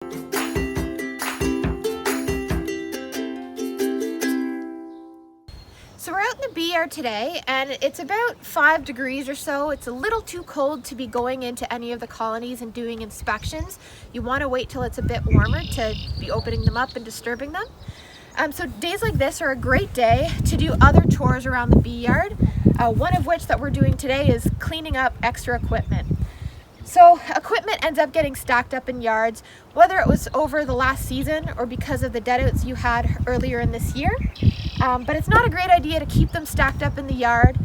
So we're out in the Beeyard today, and it's about 5 degrees or so. It's a little too cold to be going into any of the colonies and doing inspections. You want to wait till it's a bit warmer to be opening them up and disturbing them. So days like this are a great day to do other chores around the Beeyard, one of which that we're doing today is cleaning up extra equipment. So equipment ends up getting stacked up in yards, whether it was over the last season or because of the deadouts you had earlier in this year. But it's not a great idea to keep them stacked up in the yard.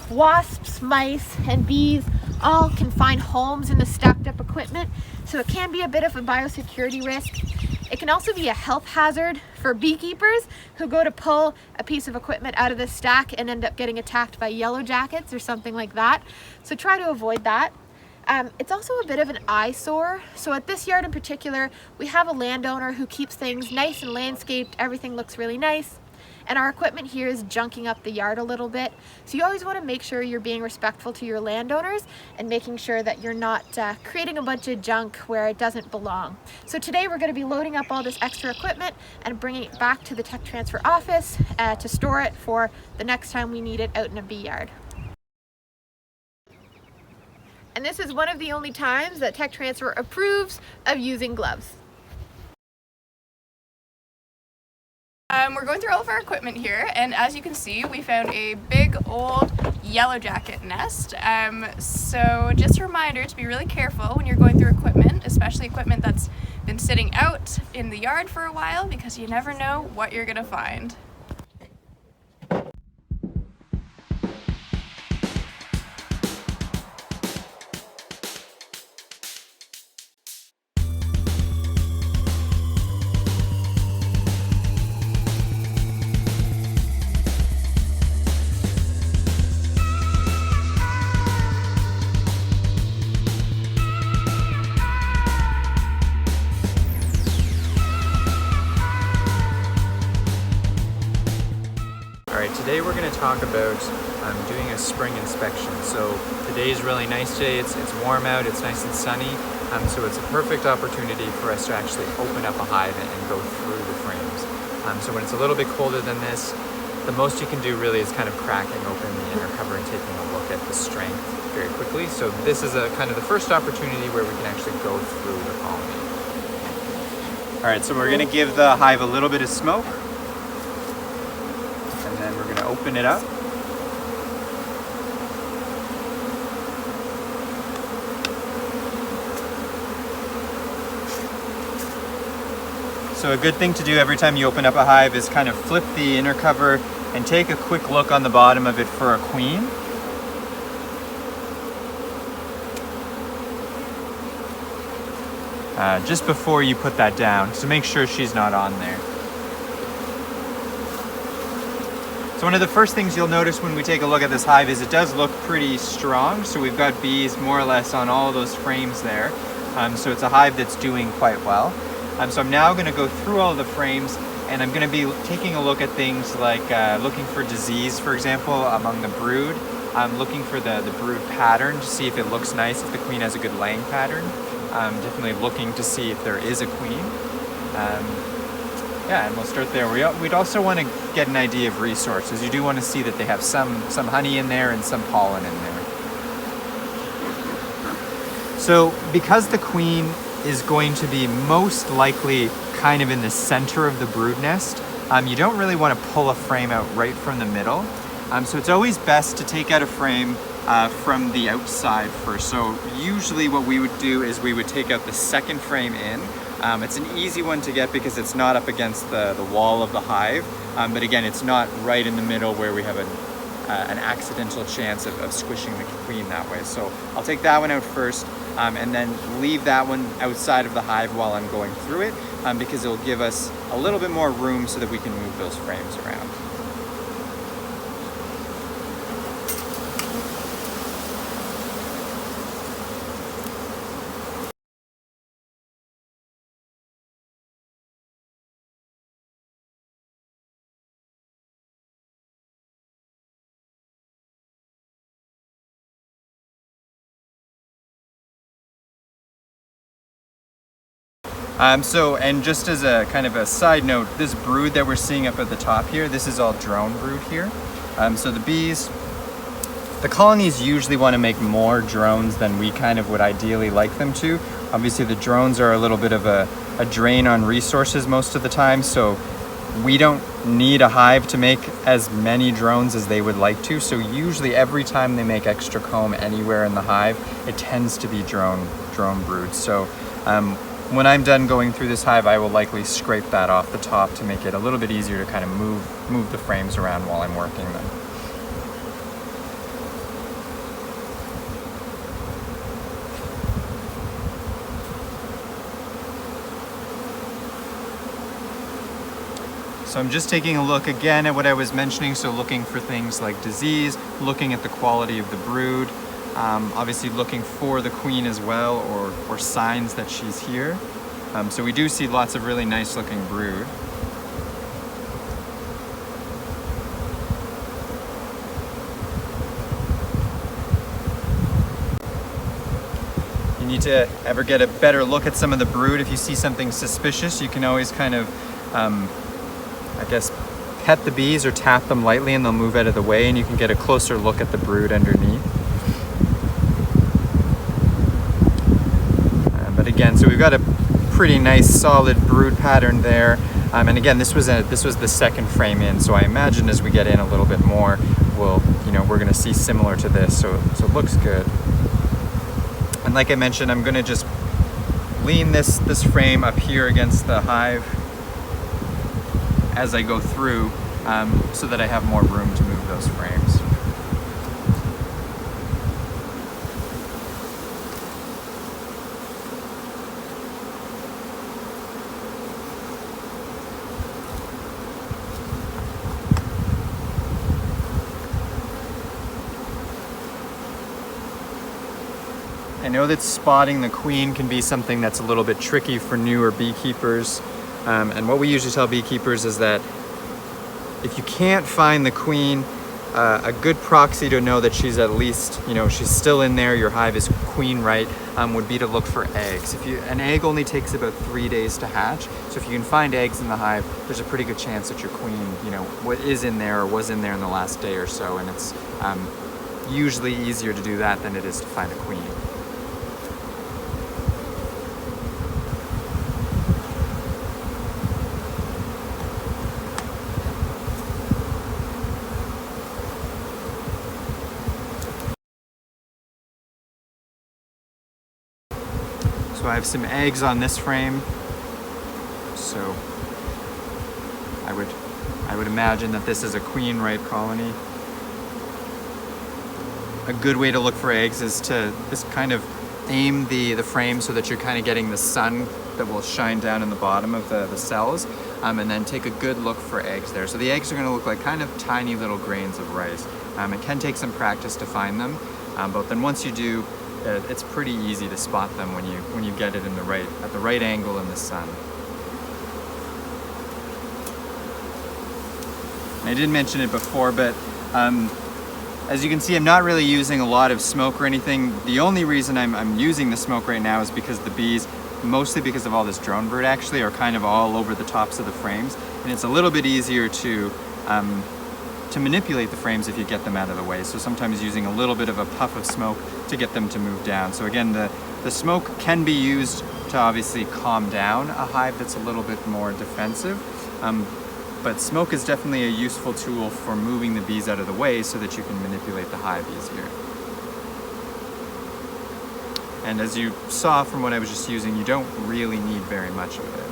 Wasps, mice, and bees all can find homes in the stacked up equipment, so it can be a bit of a biosecurity risk. It can also be a health hazard for beekeepers who go to pull a piece of equipment out of the stack and end up getting attacked by yellow jackets or something like that. So try to avoid that. It's also a bit of an eyesore. So at this yard in particular, we have a landowner who keeps things nice and landscaped. Everything looks really nice. And our equipment here is junking up the yard a little bit. So you always want to make sure you're being respectful to your landowners and making sure that you're not creating a bunch of junk where it doesn't belong. So today we're going to be loading up all this extra equipment and bringing it back to the tech transfer office to store it for the next time we need it out in a bee yard. And this is one of the only times that Tech Transfer approves of using gloves. We're going through all of our equipment here, and as you can see, we found a big old yellow jacket nest. So just a reminder to be really careful when you're going through equipment, especially equipment that's been sitting out in the yard for a while, because you never know what you're gonna find. Alright, today we're going to talk about doing a spring inspection. So today is really nice today, it's warm out, it's nice and sunny, so it's a perfect opportunity for us to actually open up a hive and go through the frames. So when it's a little bit colder than this, the most you can do really is kind of cracking open the inner cover and taking a look at the strength very quickly. So this is kind of the first opportunity where we can actually go through the colony. Alright, so we're going to give the hive a little bit of smoke. And then we're going to open it up. So a good thing to do every time you open up a hive is kind of flip the inner cover and take a quick look on the bottom of it for a queen. Just before you put that down, so make sure she's not on there. So one of the first things you'll notice when we take a look at this hive is it does look pretty strong. So we've got bees more or less on all of those frames there. So it's a hive that's doing quite well. So I'm now going to go through all of the frames, and I'm going to be taking a look at things like looking for disease, for example, among the brood. I'm looking for the brood pattern to see if it looks nice, if the queen has a good laying pattern. Definitely looking to see if there is a queen. Yeah, and we'll start there. We'd also want to get an idea of resources. You do want to see that they have some honey in there and some pollen in there. So because the queen is going to be most likely kind of in the center of the brood nest, you don't really want to pull a frame out right from the middle. So it's always best to take out a frame from the outside first. So usually what we would do is we would take out the second frame in. It's an easy one to get because it's not up against the wall of the hive, but again, it's not right in the middle where we have an accidental chance of squishing the queen that way. So I'll take that one out first, and then leave that one outside of the hive while I'm going through it, because it will give us a little bit more room so that we can move those frames around. And just as a kind of a side note, this brood that we're seeing up at the top here, this is all drone brood here. So the colonies usually want to make more drones than we kind of would ideally like them to. Obviously the drones are a little bit of a drain on resources most of the time, so we don't need a hive to make as many drones as they would like to. So usually every time they make extra comb anywhere in the hive, it tends to be drone brood. So when I'm done going through this hive, I will likely scrape that off the top to make it a little bit easier to kind of move the frames around while I'm working them. So I'm just taking a look again at what I was mentioning, so looking for things like disease, looking at the quality of the brood, obviously looking for the queen as well, or signs that she's here. So we do see lots of really nice looking brood. You need to ever get a better look at some of the brood. If you see something suspicious, you can always kind of I guess pet the bees or tap them lightly and they'll move out of the way, and you can get a closer look at the brood underneath. But again, so we've got a pretty nice solid brood pattern there. And again, this was the second frame in, so I imagine as we get in a little bit more, we're going to see similar to this. So it looks good. And like I mentioned, I'm going to just lean this frame up here against the hive as I go through, so that I have more room to move those frames. I know that spotting the queen can be something that's a little bit tricky for newer beekeepers. And what we usually tell beekeepers is that if you can't find the queen, a good proxy to know that she's at least, she's still in there, your hive is queen right, would be to look for eggs. An egg only takes about 3 days to hatch, so if you can find eggs in the hive, there's a pretty good chance that your queen, what is in there or was in there in the last day or so, and it's usually easier to do that than it is to find a queen. So I have some eggs on this frame, so I would imagine that this is a queen right colony. A good way to look for eggs is to just kind of aim the frame so that you're kind of getting the sun that will shine down in the bottom of the cells, and then take a good look for eggs there. So the eggs are going to look like kind of tiny little grains of rice. It can take some practice to find them, but then once you do, it's pretty easy to spot them when you get it at the right angle in the sun. And I did mention it before, but as you can see, I'm not really using a lot of smoke or anything. The only reason I'm using the smoke right now is because the bees, mostly because of all this drone brood, actually are kind of all over the tops of the frames, and it's a little bit easier to manipulate the frames if you get them out of the way. So sometimes using a little bit of a puff of smoke to get them to move down. So again, the smoke can be used to obviously calm down a hive that's a little bit more defensive. But smoke is definitely a useful tool for moving the bees out of the way so that you can manipulate the hive easier. And as you saw from what I was just using, you don't really need very much of it.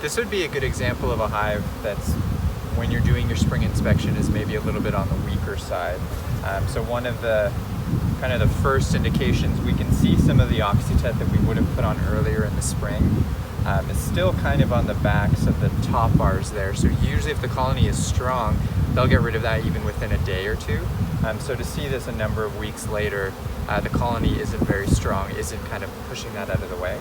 This would be a good example of a hive that's, when you're doing your spring inspection, is maybe a little bit on the weaker side. So one of the kind of the first indications we can see some of the oxytet that we would have put on earlier in the spring is still kind of on the backs of the top bars there. So usually if the colony is strong, they'll get rid of that even within a day or two. So to see this a number of weeks later, the colony isn't very strong, isn't kind of pushing that out of the way.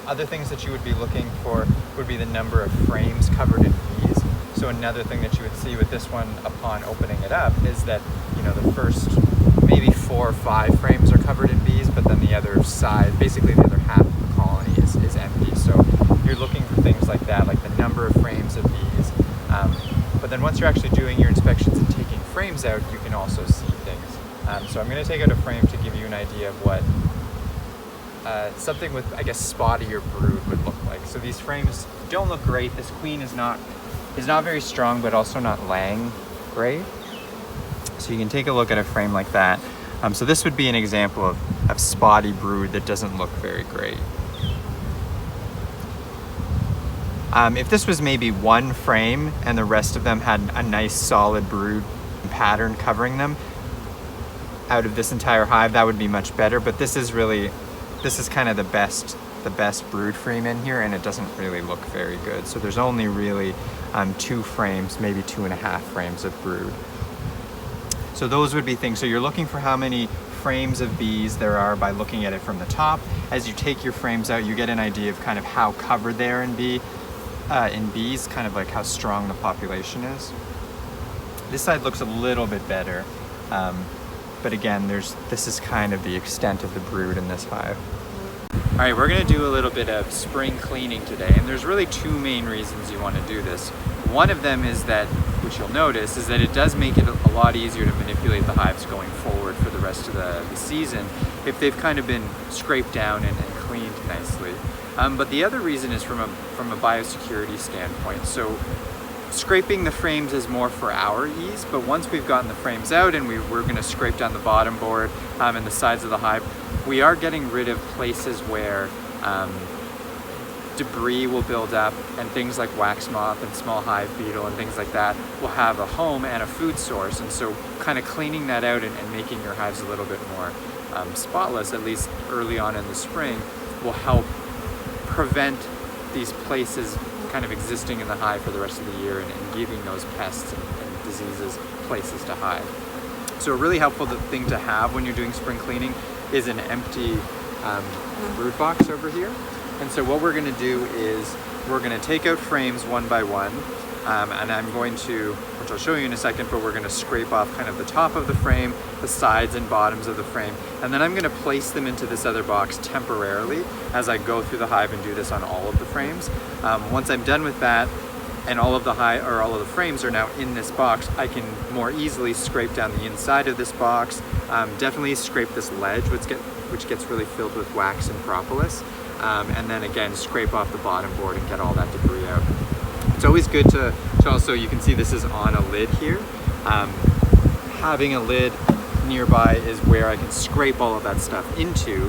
Other things that you would be looking for would be the number of frames covered in bees. So So another thing that you would see with this one upon opening it up is that, you know, the first maybe 4 or 5 frames are covered in bees, but then the other side, basically the other half of the colony is empty. So you're looking for things like that, like the number of frames of bees. But then once you're actually doing your inspections and taking frames out, you can also see things. So I'm going to take out a frame to give you an idea of what something with, I guess, spottier brood would look like. So these frames don't look great. This queen is not very strong, but also not laying great. So you can take a look at a frame like that. So this would be an example of spotty brood that doesn't look very great. If this was maybe one frame and the rest of them had a nice solid brood pattern covering them out of this entire hive, that would be much better. But this is kind of the best brood frame in here, and it doesn't really look very good. So there's only really 2 frames, maybe 2.5 frames of brood. So those would be things. So you're looking for how many frames of bees there are by looking at it from the top. As you take your frames out, you get an idea of kind of how covered they are in bees, kind of like how strong the population is. This side looks a little bit better, but again, this is kind of the extent of the brood in this hive. All right, we're gonna do a little bit of spring cleaning today, and there's really 2 main reasons you wanna do this. One of them is that, which you'll notice, is that it does make it a lot easier to manipulate the hives going forward for the rest of the season if they've kind of been scraped down and cleaned nicely. But the other reason is from a biosecurity standpoint. So scraping the frames is more for our ease, but once we've gotten the frames out and we're gonna scrape down the bottom board and the sides of the hive, we are getting rid of places where debris will build up, and things like wax moth and small hive beetle and things like that will have a home and a food source. And so kind of cleaning that out and making your hives a little bit more spotless, at least early on in the spring, will help prevent these places kind of existing in the hive for the rest of the year and giving those pests and diseases places to hide. So a really helpful thing to have when you're doing spring cleaning is an empty brood box over here. And so what we're going to do is we're going to take out frames one by one, and I'm going to, which I'll show you in a second, but we're going to scrape off kind of the top of the frame, the sides and bottoms of the frame, and then I'm going to place them into this other box temporarily as I go through the hive and do this on all of the frames. Once I'm done with that, and all of the frames are now in this box, I can more easily scrape down the inside of this box, definitely scrape this ledge, which gets really filled with wax and propolis. And then again, scrape off the bottom board and get all that debris out. It's always good to also, you can see this is on a lid here. Having a lid nearby is where I can scrape all of that stuff into,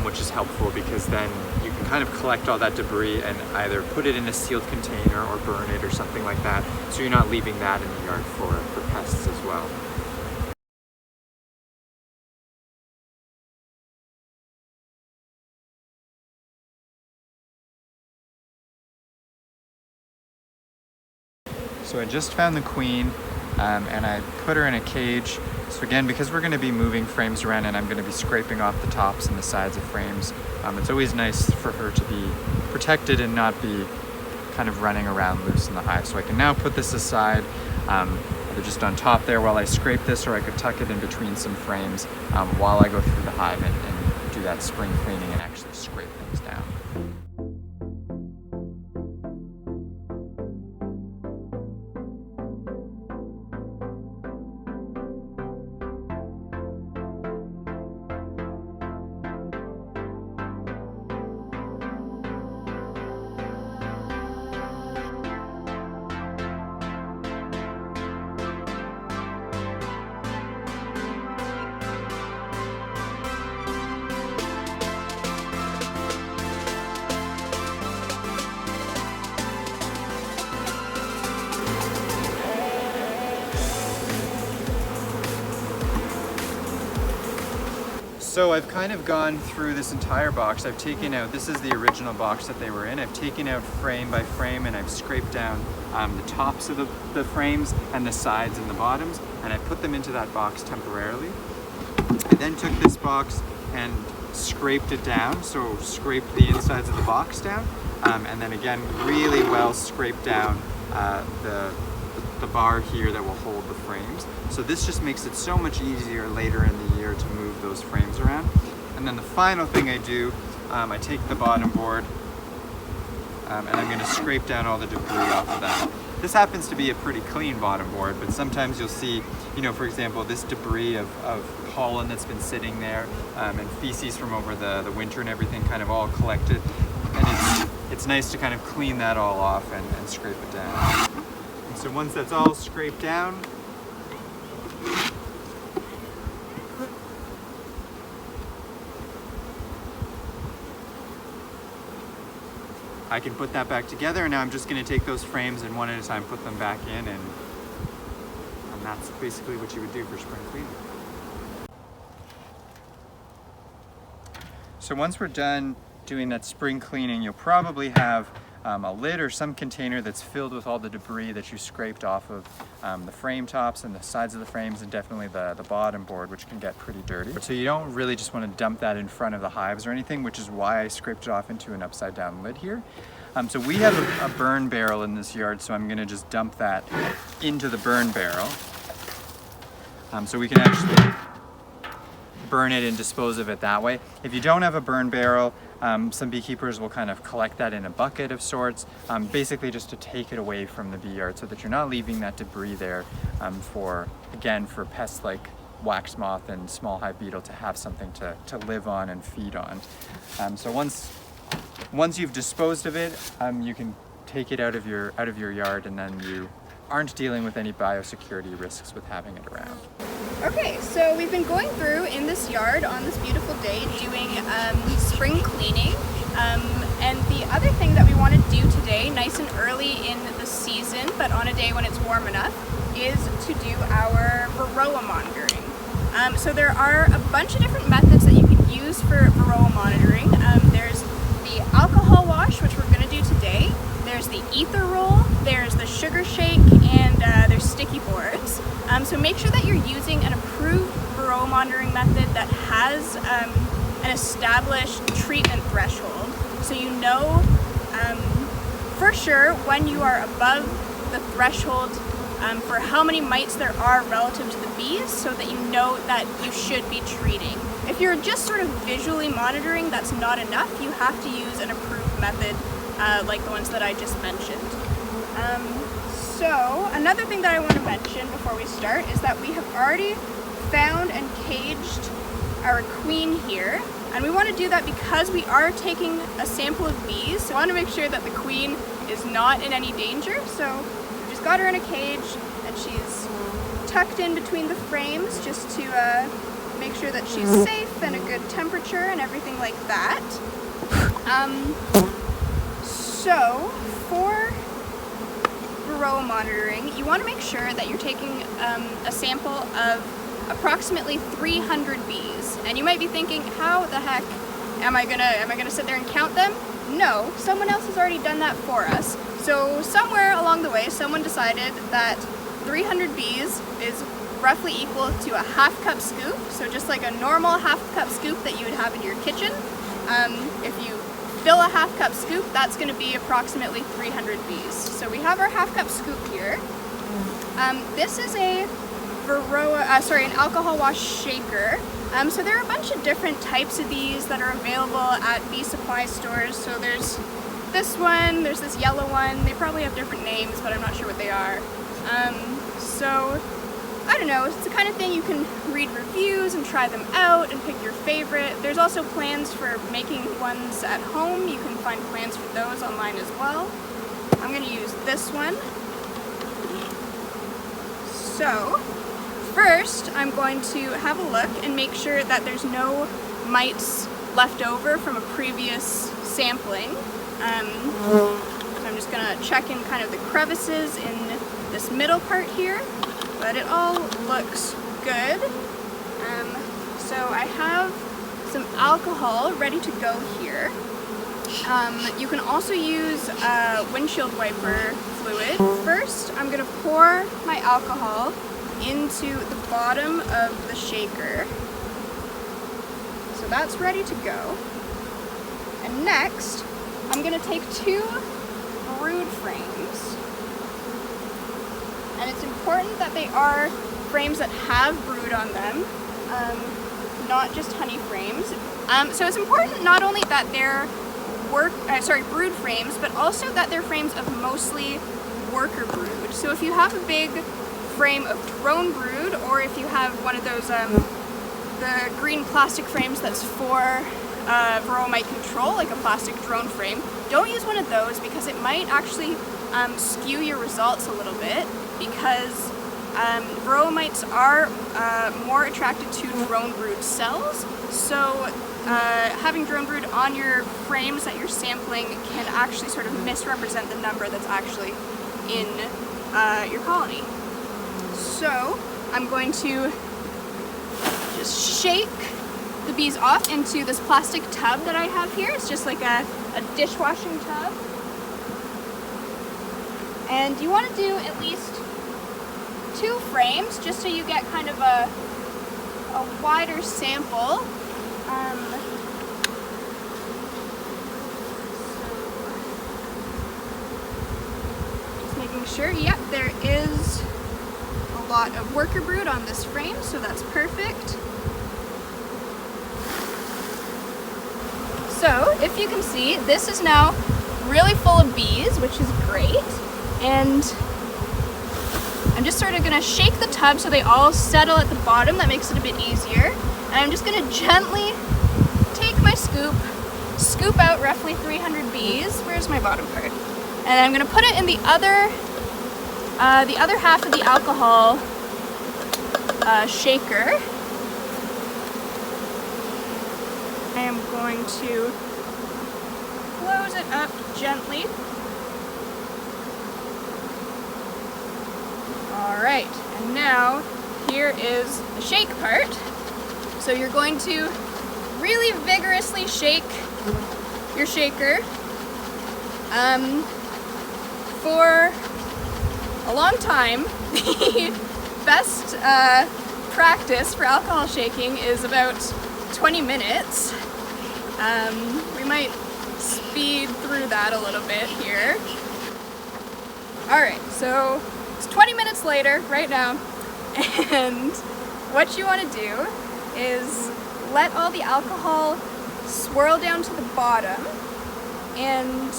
which is helpful because then you can kind of collect all that debris and either put it in a sealed container or burn it or something like that, so you're not leaving that in the yard for pests as well. So I just found the queen, and I put her in a cage. So again, because we're going to be moving frames around and I'm going to be scraping off the tops and the sides of frames, it's always nice for her to be protected and not be kind of running around loose in the hive. So I can now put this aside, either just on top there while I scrape this, or I could tuck it in between some frames while I go through the hive and do that spring cleaning and actually scrape things down. So I've kind of gone through this entire box. I've taken out, this is the original box that they were in. I've taken out frame by frame and I've scraped down the tops of the frames and the sides and the bottoms, and I put them into that box temporarily. I then took this box and scraped it down, so scraped the insides of the box down, and then again really well scraped down the the bar here that will hold the frames. So this just makes it so much easier later in the year to move those frames around. And then the final thing I do, I take the bottom board and I'm going to scrape down all the debris off of that. This happens to be a pretty clean bottom board, but sometimes you'll see, you know, for example, this debris of pollen that's been sitting there and feces from over the winter and everything kind of all collected. And it's nice to kind of clean that all off and scrape it down. And so once that's all scraped down, I can put that back together, and now I'm just going to take those frames and one at a time put them back in, and that's basically what you would do for spring cleaning. So once we're done doing that spring cleaning, you'll probably have a lid or some container that's filled with all the debris that you scraped off of the frame tops and the sides of the frames, and definitely the bottom board, which can get pretty dirty. So you don't really just want to dump that in front of the hives or anything, which is why I scraped it off into an upside down lid here. So we have a burn barrel in this yard, so I'm going to just dump that into the burn barrel. So we can actually burn it and dispose of it that way. If you don't have a burn barrel, some beekeepers will kind of collect that in a bucket of sorts, basically just to take it away from the bee yard so that you're not leaving that debris there for pests like wax moth and small hive beetle to have something to live on and feed on. So once you've disposed of it, you can take it out of your yard, and then you aren't dealing with any biosecurity risks with having it around. Okay, so we've been going through in this yard on this beautiful day doing spring cleaning. And the other thing that we want to do today, nice and early in the season, but on a day when it's warm enough, is to do our Varroa monitoring. So there are a bunch of different methods that you can use for Varroa monitoring. There's the alcohol wash, which we're going to do today. There's the ether roll, there's the sugar shake, and there's sticky boards. So make sure that you're using an approved Varroa monitoring method that has an established treatment threshold, so you know for sure when you are above the threshold for how many mites there are relative to the bees, so that you know that you should be treating. If you're just sort of visually monitoring, that's not enough. You have to use an approved method like the ones that I just mentioned. So another thing that I want to mention before we start is that we have already found and caged our queen here, and we want to do that because we are taking a sample of bees. So I want to make sure that the queen is not in any danger. So we just got her in a cage, and she's tucked in between the frames just to make sure that she's safe and a good temperature and everything like that. So for Varroa monitoring, you want to make sure that you're taking a sample of approximately 300 bees. And you might be thinking, how the heck am I gonna sit there and count them? No, someone else has already done that for us. So somewhere along the way, someone decided that 300 bees is roughly equal to a half-cup scoop. So just like a normal half-cup scoop that you would have in your kitchen. If you fill a half-cup scoop, that's going to be approximately 300 bees. So we have our half-cup scoop here. This is an alcohol wash shaker. So there are a bunch of different types of these that are available at bee supply stores. So there's this one, there's this yellow one. They probably have different names, but I'm not sure what they are. So I don't know, it's the kind of thing you can read reviews and try them out and pick your favorite. There's also plans for making ones at home. You can find plans for those online as well. I'm going to use this one. So first, I'm going to have a look and make sure that there's no mites left over from a previous sampling. So I'm just going to check in kind of the crevices in this middle part here. But it all looks good. So I have some alcohol ready to go here. You can also use windshield wiper fluid. First, I'm going to pour my alcohol into the bottom of the shaker. So that's ready to go. And next, I'm going to take 2 brood frames. And it's important that they are frames that have brood on them, not just honey frames. So it's important not only that they're brood frames, but also that they're frames of mostly worker brood. So if you have a big frame of drone brood, or if you have one of those the green plastic frames that's for Varroa mite control, like a plastic drone frame, don't use one of those because it might actually skew your results a little bit, because Varroa mites are more attracted to drone brood cells. So having drone brood on your frames that you're sampling can actually sort of misrepresent the number that's actually in your colony. So I'm going to just shake the bees off into this plastic tub that I have here. It's just like a dishwashing tub. And you want to do at least 2 frames just so you get kind of a wider sample. Just making sure, yep, there is a lot of worker brood on this frame, so that's perfect. So, if you can see, this is now really full of bees, which is great. And I'm just sort of gonna shake the tub so they all settle at the bottom. That makes it a bit easier. And I'm just gonna gently take my scoop out roughly 300 bees. Where's my bottom part? And I'm gonna put it in the other half of the alcohol shaker. I am going to close it up gently. Alright, and now here is the shake part. So you're going to really vigorously shake your shaker. For a long time, the best practice for alcohol shaking is about 20 minutes. We might speed through that a little bit here. Alright, so it's 20 minutes later right now, and what you want to do is let all the alcohol swirl down to the bottom, and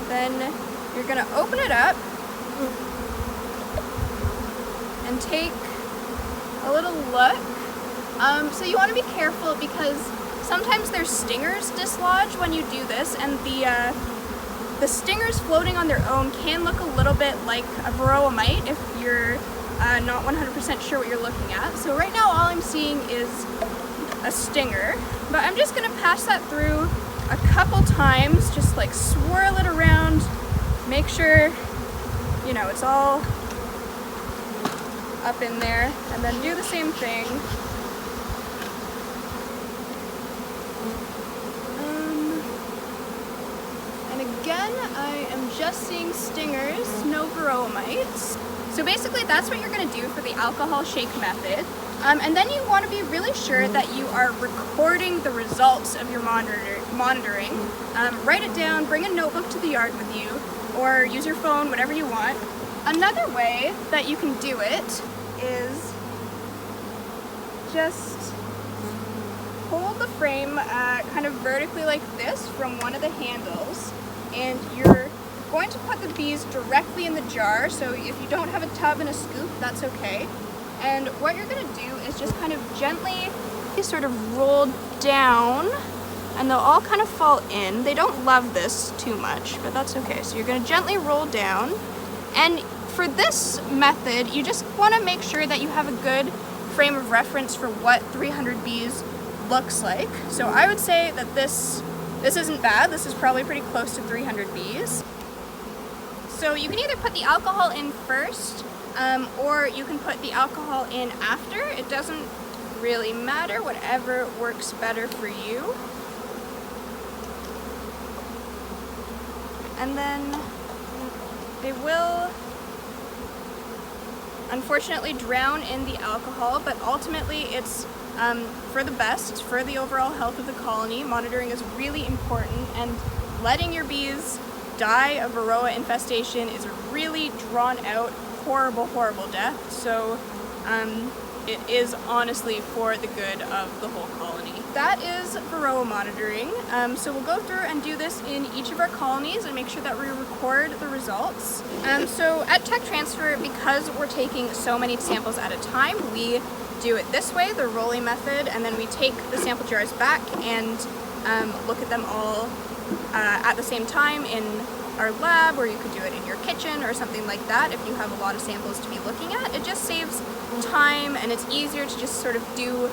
then you're going to open it up and take a little look. So you want to be careful because sometimes their stingers dislodge when you do this, and the stingers floating on their own can look a little bit like a Varroa mite if you're not 100% sure what you're looking at. So right now all I'm seeing is a stinger, but I'm just going to pass that through a couple times, just like swirl it around, make sure, you know, it's all up in there, and then do the same thing. And again, I am just seeing stingers, no Varroa mites. So basically that's what you're going to do for the alcohol shake method. And then you want to be really sure that you are recording the results of your monitoring. Write it down, bring a notebook to the yard with you, or use your phone, whatever you want. Another way that you can do it is just hold the frame kind of vertically like this from one of the handles, and you're going to put the bees directly in the jar. So if you don't have a tub and a scoop, that's okay. And what you're going to do is just kind of gently sort of roll down, and they'll all kind of fall in. They don't love this too much, but that's okay. So you're going to gently roll down. And for this method, you just want to make sure that you have a good frame of reference for what 300 bees looks like. So I would say that this isn't bad. This is probably pretty close to 300 bees. So you can either put the alcohol in first, or you can put the alcohol in after. It doesn't really matter, whatever works better for you. And then they will unfortunately drown in the alcohol, but ultimately it's for the best, for the overall health of the colony. Monitoring is really important, and letting your bees die of Varroa infestation is a really drawn out horrible, horrible death. So it is honestly for the good of the whole colony. That is Varroa monitoring. So we'll go through and do this in each of our colonies and make sure that we record the results. So at Tech-Transfer, because we're taking so many samples at a time, we do it this way, the rolling method, and then we take the sample jars back and look at them all at the same time in our lab, or you could do it in your kitchen or something like that if you have a lot of samples to be looking at. It just saves time, and it's easier to just sort of do,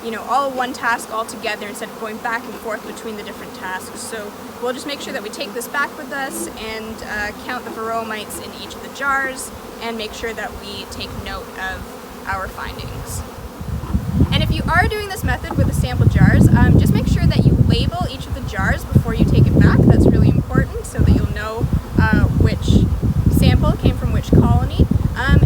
you know, all one task all together instead of going back and forth between the different tasks. So we'll just make sure that we take this back with us and count the Varroa mites in each of the jars and make sure that we take note of our findings. And if you are doing this method with the sample jars, just make sure that you label each of the jars before you take it back. That's really important so that you'll know which sample came from which colony.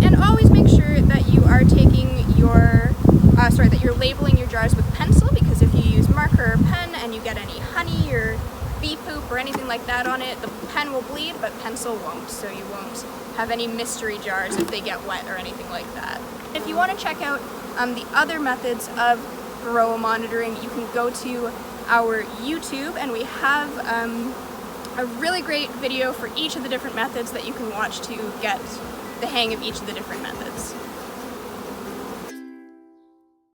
And always make sure that you are taking your, that you're labeling your jars with pencil, because if you use marker or pen and you get any honey or bee poop or anything like that on it, the pen will bleed, but pencil won't, so you won't have any mystery jars if they get wet or anything like that. If you want to check out the other methods of Varroa monitoring, you can go to our YouTube, and we have a really great video for each of the different methods that you can watch to get the hang of each of the different methods.